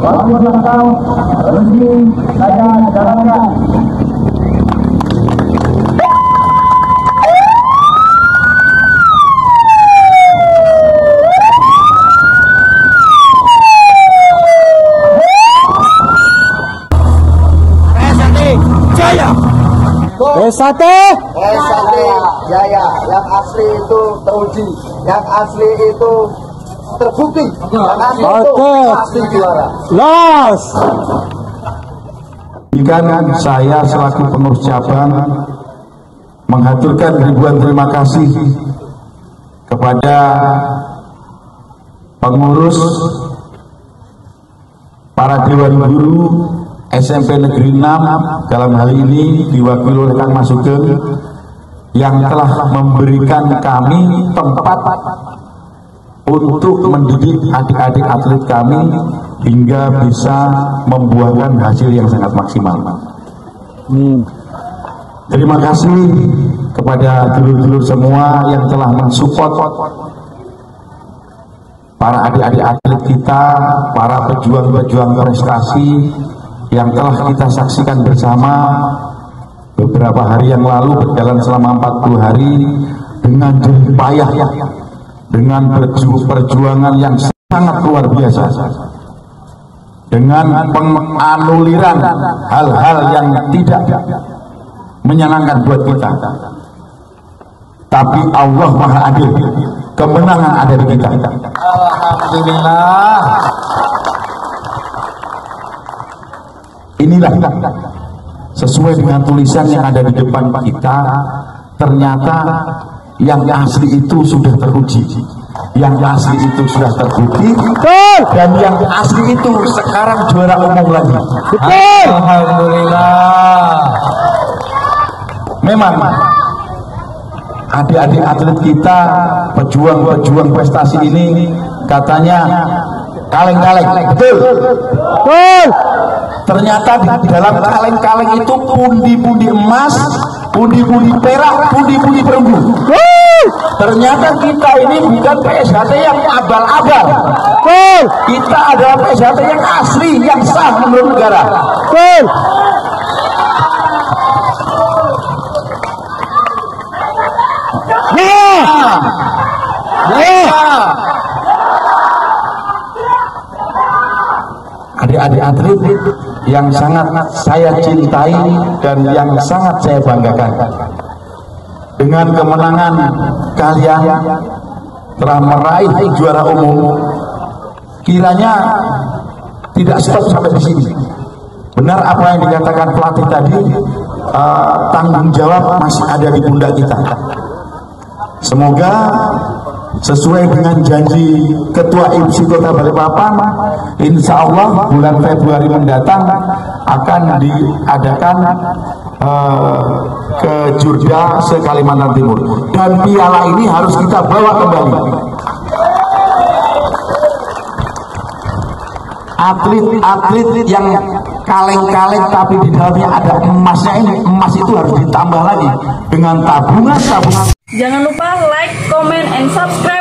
waktu belakang berhenti saya jalankan. Sate Jaya, yang asli itu teruji, yang asli itu terbukti, yang asli itu pasti juara. Los. Ikan saya selaku pengurus cabang mengaturkan ribuan terima kasih kepada pengurus para dewan guru SMP Negeri 6 dalam hal ini diwakili oleh Kang Mas Sugeng yang telah memberikan kami tempat untuk mendidik adik-adik atlet kami hingga bisa membuahkan hasil yang sangat maksimal. Terima kasih kepada dulur-dulur semua yang telah mensupport para adik-adik atlet kita, para pejuang-pejuang prestasi yang telah kita saksikan bersama beberapa hari yang lalu berjalan selama 40 hari dengan jerih payah, dengan perjuangan yang sangat luar biasa, dengan penganuliran hal-hal yang tidak menyenangkan buat kita, tapi Allah Maha Adil, kemenangan ada di kita. Alhamdulillah. Inilah sesuai dengan tulisan yang ada di depan kita, ternyata yang asli itu sudah teruji, yang asli itu sudah terbukti, dan yang asli itu sekarang juara umum lagi. Alhamdulillah. Memang adik-adik atlet kita, pejuang-pejuang prestasi ini katanya kaleng-kaleng, betul? Betul. Ternyata di dalam kaleng-kaleng itu pundi-pundi emas, pundi-pundi perak, pundi-pundi perunggu. Ternyata kita ini bukan PSHT yang abal-abal. Kita adalah PSHT yang asli, yang sah menurut negara. Adik-adik atlet yang sangat saya cintai dan yang sangat saya banggakan, dengan kemenangan kalian telah meraih juara umum, kiranya tidak stop sampai di sini. Benar apa yang dikatakan pelatih tadi, tanggung jawab masih ada di pundak kita. Semoga sesuai dengan janji Ketua IMSI Kota Balikpapan, insya Allah bulan Februari mendatang akan diadakan ke Jurda se-Kalimantan Timur, dan piala ini harus kita bawa kembali. Atlet-atlet yang kaleng-kaleng tapi di dalamnya ada emasnya, ini emas itu harus ditambah lagi dengan tabungan. Jangan lupa like, comment, and subscribe.